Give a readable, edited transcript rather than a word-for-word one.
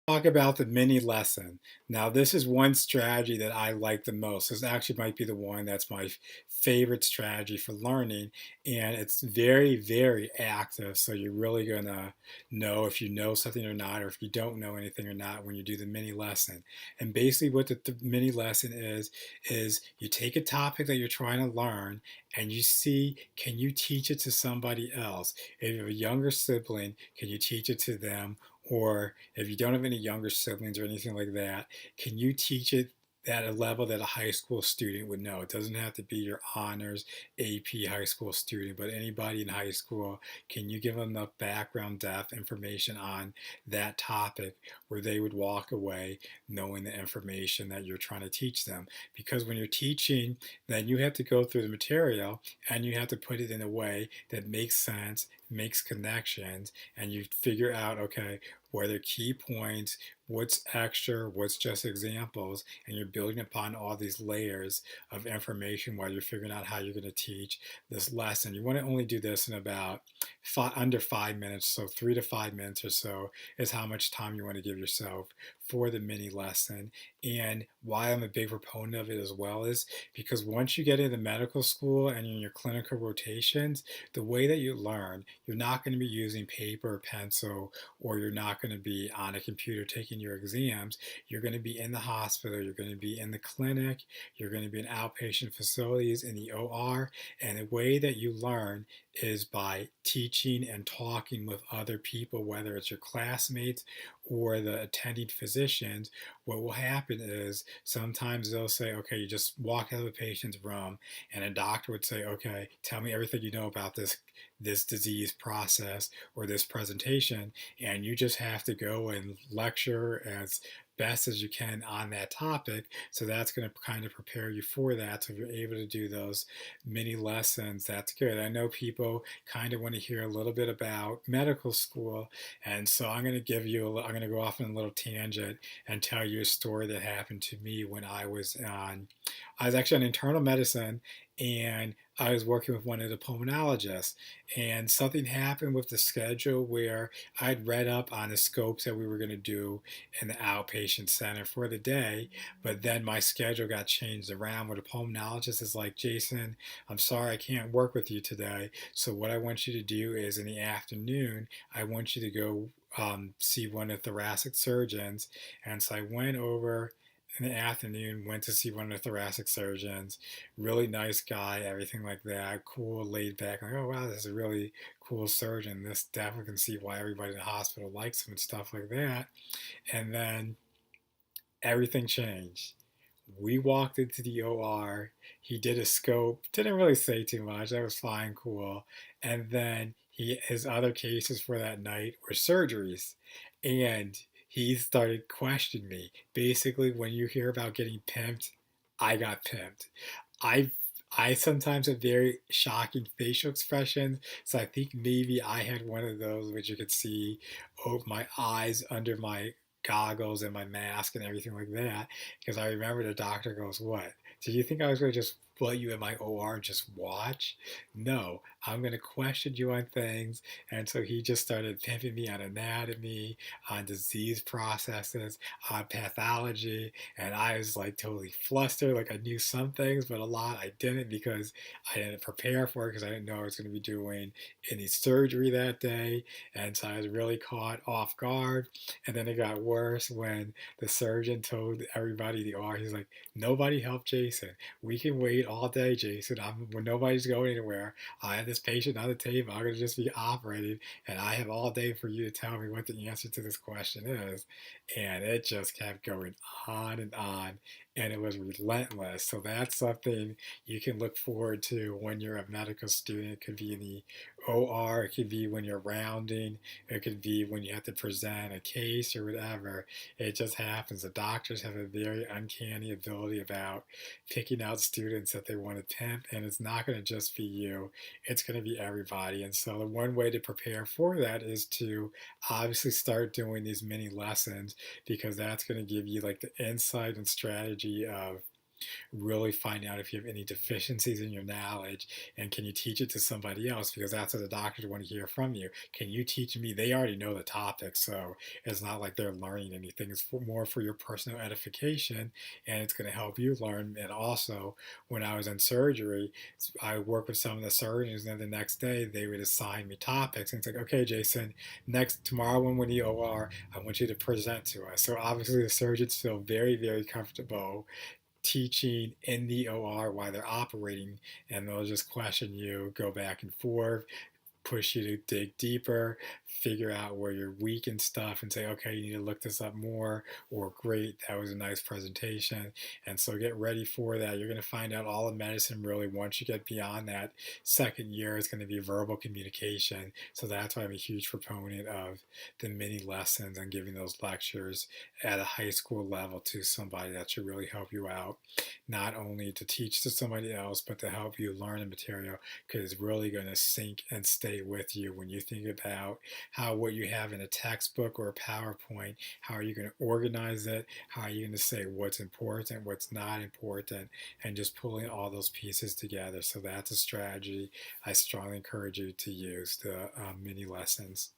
Talk about the mini lesson. Now, this is one strategy that I like the most. This actually might be the one that's my favorite strategy for learning, and it's very, very active. So you're really gonna know if you know something or not, or if you don't know anything or not when you do the mini lesson. And basically, what the mini lesson is you take a topic that you're trying to learn, and you see, can you teach it to somebody else? If you have a younger sibling, can you teach it to them? Or if you don't have any younger siblings or anything like that, can you teach it at a level that a high school student would know? It doesn't have to be your honors AP high school student, but anybody in high school, can you give them enough background depth information on that topic where they would walk away knowing the information that you're trying to teach them? Because when you're teaching, then you have to go through the material and you have to put it in a way that makes sense, makes connections, and you figure out, okay, what are key points, what's extra, what's just examples, and you're building upon all these layers of information while you're figuring out how you're going to teach this lesson. You want to only do this in about under 5 minutes, so 3 to 5 minutes or so is how much time you want to give yourself for the mini lesson. And why I'm a big proponent of it as well is because once you get into medical school and in your clinical rotations, the way that you learn, you're not going to be using paper or pencil, or you're not going to be on a computer taking your exams. You're going to be in the hospital, you're going to be in the clinic, you're going to be in outpatient facilities, in the OR. And the way that you learn is by teaching and talking with other people, whether it's your classmates or the attending physicians. What will happen is sometimes they'll say, okay, you just walk out of a patient's room, and a doctor would say, okay, tell me everything you know about this disease process or this presentation, and you just have to go and lecture as best as you can on that topic. So that's going to kind of prepare you for that. So if you're able to do those mini lessons, that's good. I know people kind of want to hear a little bit about medical school, and so I'm going to I'm going to go off on a little tangent and tell you a story that happened to me when I was actually on internal medicine, and I was working with one of the pulmonologists, and something happened with the schedule where I'd read up on the scopes that we were going to do in the outpatient center for the day, but then my schedule got changed around where the pulmonologist is like, Jason, I'm sorry I can't work with you today. So what I want you to do is in the afternoon, I want you to go see one of the thoracic surgeons. And so I went over in the afternoon, went to see one of the thoracic surgeons. Really nice guy, everything like that. Cool, laid back. Like, oh wow, this is a really cool surgeon. This definitely can see why everybody in the hospital likes him and stuff like that. And then everything changed. We walked into the OR. He did a scope. Didn't really say too much. That was fine, cool. And then his other cases for that night were surgeries, and he started questioning me. Basically, when you hear about getting pimped, I got pimped. I I sometimes have very shocking facial expressions, so I think maybe I had one of those which you could see over my eyes under my goggles and my mask and everything like that. Because I remember the doctor goes, "What? Did you think I was going to just let you in my OR and just watch? No, I'm going to question you on things." And so he just started pimping me on anatomy, on disease processes, on pathology, and I was like totally flustered. Like I knew some things, but a lot I didn't because I didn't prepare for it because I didn't know I was going to be doing any surgery that day. And so I was really caught off guard. And then it got worse when the surgeon told everybody in the OR, he's like, nobody help Jason. We can wait all day, Jason. When nobody's going anywhere, I have this patient on the table. I'm going to just be operating, and I have all day for you to tell me what the answer to this question is. And it just kept going on and on, and it was relentless. So that's something you can look forward to when you're a medical student. It could be in the OR, it could be when you're rounding, it could be when you have to present a case or whatever. It just happens. The doctors have a very uncanny ability about picking out students that they want to temp, and it's not going to just be you, it's going to be everybody. And so the one way to prepare for that is to obviously start doing these mini lessons, because that's going to give you like the insight and strategy of really find out if you have any deficiencies in your knowledge, and can you teach it to somebody else, because that's what the doctors want to hear from you. Can you teach me? They already know the topic, so it's not like they're learning anything. It's more for your personal edification, and it's going to help you learn. And also, when I was in surgery, I worked with some of the surgeons, and then the next day they would assign me topics, and it's like, okay, Jason, next tomorrow when we're in the OR, I want you to present to us. So obviously the surgeons feel very, very comfortable teaching in the OR while they're operating, and they'll just question you, go back and forth, push you to dig deeper, figure out where you're weak and stuff, and say, okay, you need to look this up more, or great, that was a nice presentation. And so get ready for that. You're going to find out all of medicine really once you get beyond that second year is going to be verbal communication. So that's why I'm a huge proponent of the mini lessons and giving those lectures at a high school level to somebody that should really help you out, not only to teach to somebody else, but to help you learn the material, because it's really going to sink and stay with you when you think about how what you have in a textbook or a PowerPoint, how are you going to organize it? How are you going to say what's important, what's not important, and just pulling all those pieces together. So that's a strategy I strongly encourage you to use, the mini lessons.